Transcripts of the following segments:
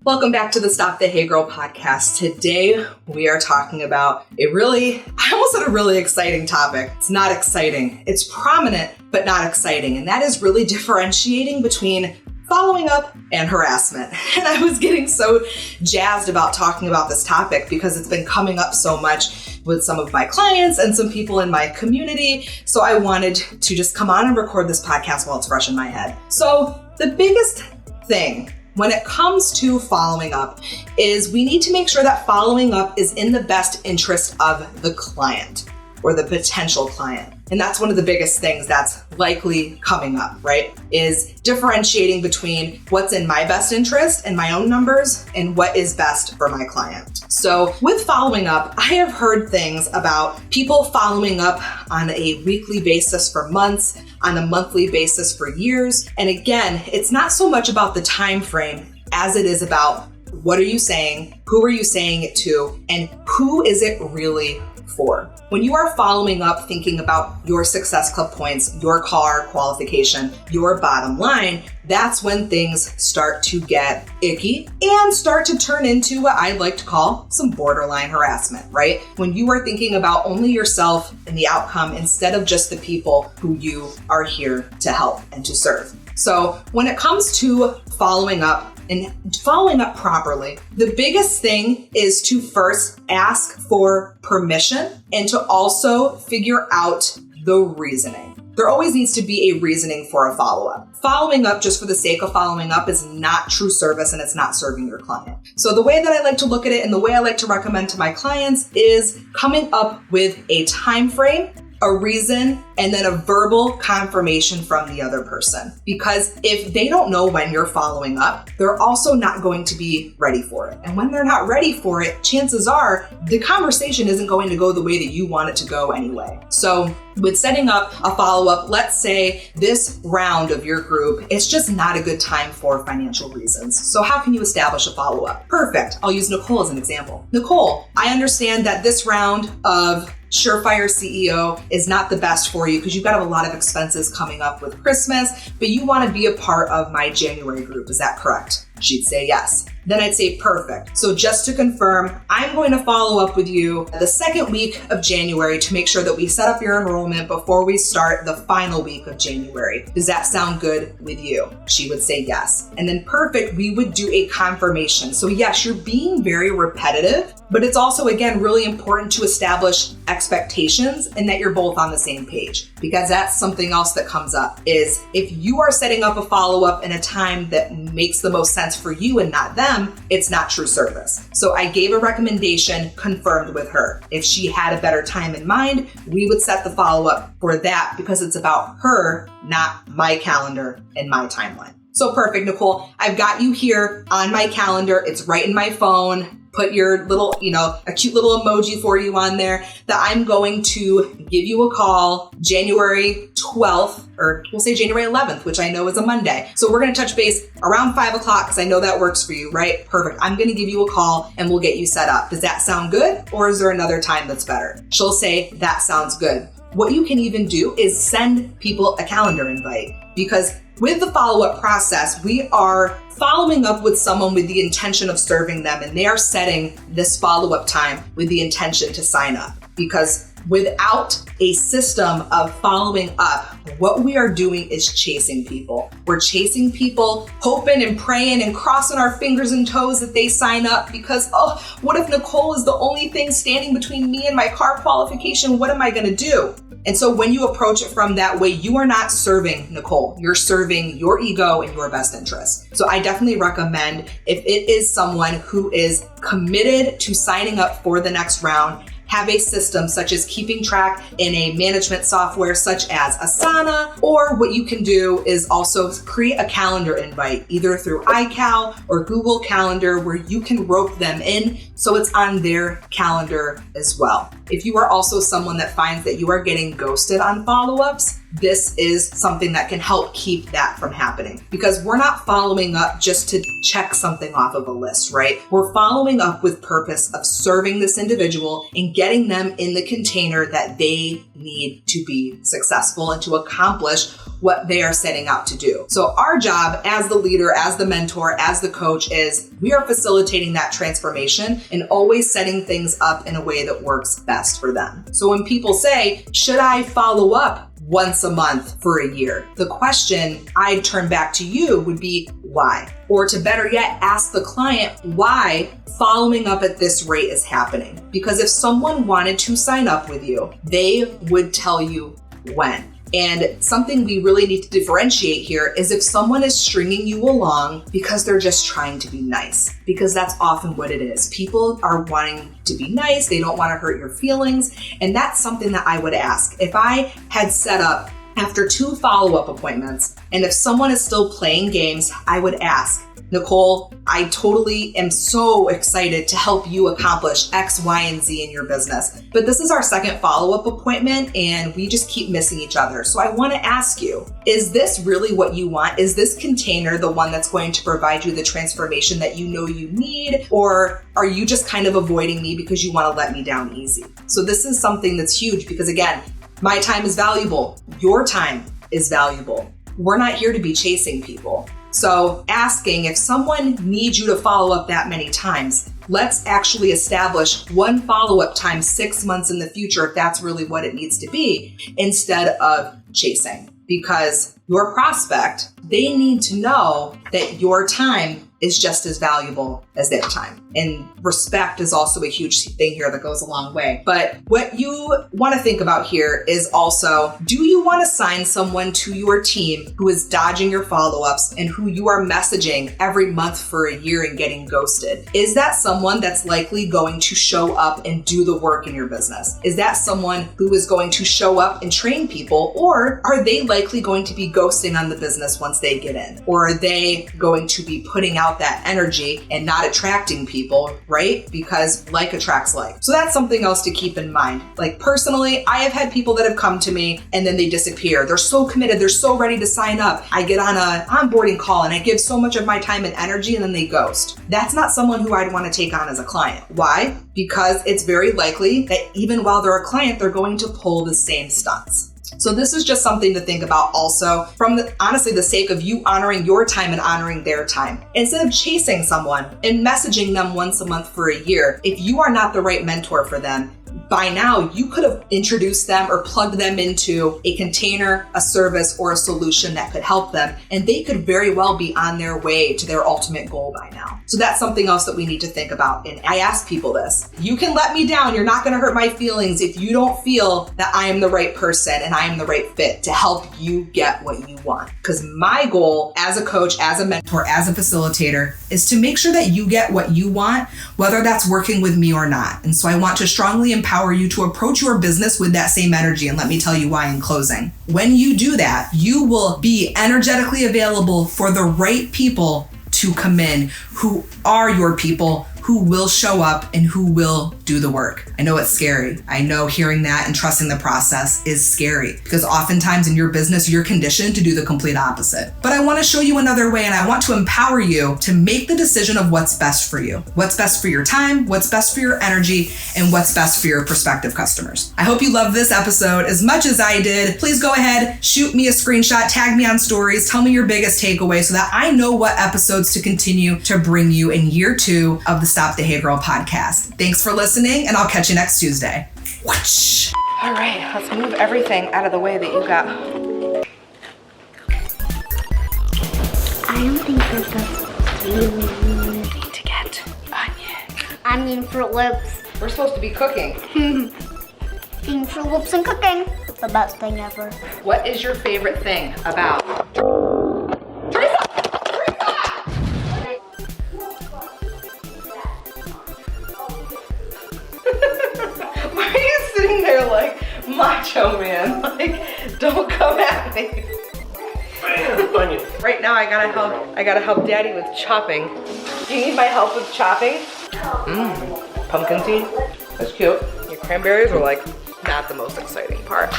Welcome back to the Stop the Hey Girl podcast. Today, we are talking about I almost said a really exciting topic. It's not exciting. It's prominent, but not exciting. And that is really differentiating between following up and harassment. And I was getting so jazzed about talking about this topic because it's been coming up so much with some of my clients and some people in my community. So I wanted to just come on and record this podcast while it's fresh in my head. So the biggest thing when it comes to following up is we need to make sure that following up is in the best interest of the client or the potential client. And that's one of the biggest things that's likely coming up, right? Is differentiating between what's in my best interest and my own numbers and what is best for my client. So with following up, I have heard things about people following up on a weekly basis for months, on a monthly basis for years. And again, it's not so much about the time frame as it is about what are you saying, who are you saying it to, and who is it really for. When you are following up thinking about your Success Club points, your car qualification, your bottom line, that's when things start to get icky and start to turn into what I'd like to call some borderline harassment, right? When you are thinking about only yourself and the outcome instead of just the people who you are here to help and to serve. So when it comes to following up and following up properly, the biggest thing is to first ask for permission and to also figure out the reasoning. There always needs to be a reasoning for a follow-up. Following up just for the sake of following up is not true service and it's not serving your client. So the way that I like to look at it and the way I like to recommend to my clients is coming up with a time frame, a reason, and then a verbal confirmation from the other person. Because if they don't know when you're following up, they're also not going to be ready for it. And when they're not ready for it, chances are the conversation isn't going to go the way that you want it to go anyway. So with setting up a follow-up, let's say this round of your group, it's just not a good time for financial reasons. So how can you establish a follow-up? Perfect. I'll use Nicole as an example. Nicole, I understand that this round of Surefire CEO is not the best for you because you've got a lot of expenses coming up with Christmas, but you want to be a part of my January group. Is that correct? She'd say yes. Then I'd say perfect. So just to confirm, I'm going to follow up with you the second week of January to make sure that we set up your enrollment before we start the final week of January. Does that sound good with you? She would say yes. And then perfect, we would do a confirmation. So yes, you're being very repetitive, but it's also, again, really important to establish expectations and that you're both on the same page, because that's something else that comes up is if you are setting up a follow-up in a time that makes the most sense for you and not them, it's not true service. So I gave a recommendation, confirmed with her. If she had a better time in mind, we would set the follow-up for that because it's about her, not my calendar and my timeline. So perfect, Nicole. I've got you here on my calendar. It's right in my phone. Put your little, a cute little emoji for you on there that I'm going to give you a call January 12th, or we'll say January 11th, which I know is a Monday. So we're going to touch base around 5 o'clock because I know that works for you, right? Perfect. I'm going to give you a call and we'll get you set up. Does that sound good? Or is there another time that's better? She'll say, that sounds good. What you can even do is send people a calendar invite, because with the follow-up process, we are following up with someone with the intention of serving them, and they are setting this follow-up time with the intention to sign up. Because without a system of following up, what we are doing is chasing people. We're chasing people, hoping and praying and crossing our fingers and toes that they sign up because, what if Nicole is the only thing standing between me and my car qualification? What am I going to do? And so when you approach it from that way, you are not serving Nicole. You're serving your ego and your best interest. So I definitely recommend, if it is someone who is committed to signing up for the next round, have a system such as keeping track in a management software such as Asana, or what you can do is also create a calendar invite either through iCal or Google Calendar where you can rope them in so it's on their calendar as well. If you are also someone that finds that you are getting ghosted on follow-ups, this is something that can help keep that from happening. Because we're not following up just to check something off of a list, right? We're following up with purpose of serving this individual and getting them in the container that they need to be successful and to accomplish what they are setting out to do. So our job as the leader, as the mentor, as the coach is we are facilitating that transformation and always setting things up in a way that works best for them. So when people say, should I follow up once a month for a year? The question I'd turn back to you would be why? Or to better yet, ask the client why following up at this rate is happening. Because if someone wanted to sign up with you, they would tell you when. And something we really need to differentiate here is if someone is stringing you along because they're just trying to be nice, because that's often what it is. People are wanting to be nice. They don't want to hurt your feelings. And that's something that I would ask. If I had set up after 2 follow-up appointments, and if someone is still playing games, I would ask, Nicole, I totally am so excited to help you accomplish X, Y, and Z in your business. But this is our second follow-up appointment and we just keep missing each other. So I want to ask you, is this really what you want? Is this container the one that's going to provide you the transformation that you know you need? Or are you just kind of avoiding me because you want to let me down easy? So this is something that's huge because again, my time is valuable. Your time is valuable. We're not here to be chasing people. So asking if someone needs you to follow up that many times, let's actually establish one follow-up time 6 months in the future if that's really what it needs to be, instead of chasing. Because your prospect, they need to know that your time is just as valuable as their time. And respect is also a huge thing here that goes a long way. But what you want to think about here is also, do you want to assign someone to your team who is dodging your follow-ups and who you are messaging every month for a year and getting ghosted? Is that someone that's likely going to show up and do the work in your business? Is that someone who is going to show up and train people? Or are they likely going to be ghosting on the business once they get in? Or are they going to be putting out that energy and not attracting people, right? Because like attracts like. So that's something else to keep in mind. Like personally, I have had people that have come to me and then they disappear. They're so committed. They're so ready to sign up. I get on a onboarding call and I give so much of my time and energy and then they ghost. That's not someone who I'd want to take on as a client. Why? Because it's very likely that even while they're a client, they're going to pull the same stunts. So this is just something to think about also from honestly the sake of you honoring your time and honoring their time. Instead of chasing someone and messaging them once a month for a year, if you are not the right mentor for them, by now you could have introduced them or plugged them into a container, a service, or a solution that could help them. And they could very well be on their way to their ultimate goal by now. So that's something else that we need to think about. And I ask people this, you can let me down. You're not going to hurt my feelings if you don't feel that I am the right person and I am the right fit to help you get what you want. Because my goal as a coach, as a mentor, as a facilitator is to make sure that you get what you want, whether that's working with me or not. And so I want to strongly empower you to approach your business with that same energy. And let me tell you why in closing. When you do that, you will be energetically available for the right people to come in who are your people, who will show up and who will do the work. I know it's scary. I know hearing that and trusting the process is scary because oftentimes in your business, you're conditioned to do the complete opposite. But I want to show you another way and I want to empower you to make the decision of what's best for you, what's best for your time, what's best for your energy, and what's best for your prospective customers. I hope you loved this episode as much as I did. Please go ahead, shoot me a screenshot, tag me on stories, tell me your biggest takeaway so that I know what episodes to continue to bring you in year 2 of the Stop the Hey Girl podcast. Thanks for listening, and I'll catch you next Tuesday. Whoosh. All right, let's move everything out of the way that you got. I don't think that's We need to get onion. Fruit Loops. We're supposed to be cooking. Eating Fruit Loops and cooking. It's the best thing ever. What is your favorite thing about? Why are you sitting there like macho man? Like, don't come at me. Onion. Right now I gotta help Daddy with chopping. Do you need my help with chopping? Pumpkin seed. That's cute. Your cranberries are like not the most exciting part.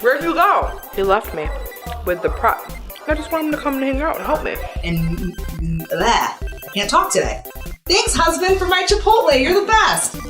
Where'd you go? He left me with the prop. I just want him to come and hang out and help me. And I can't talk today. Thanks, husband, for my Chipotle. You're the best.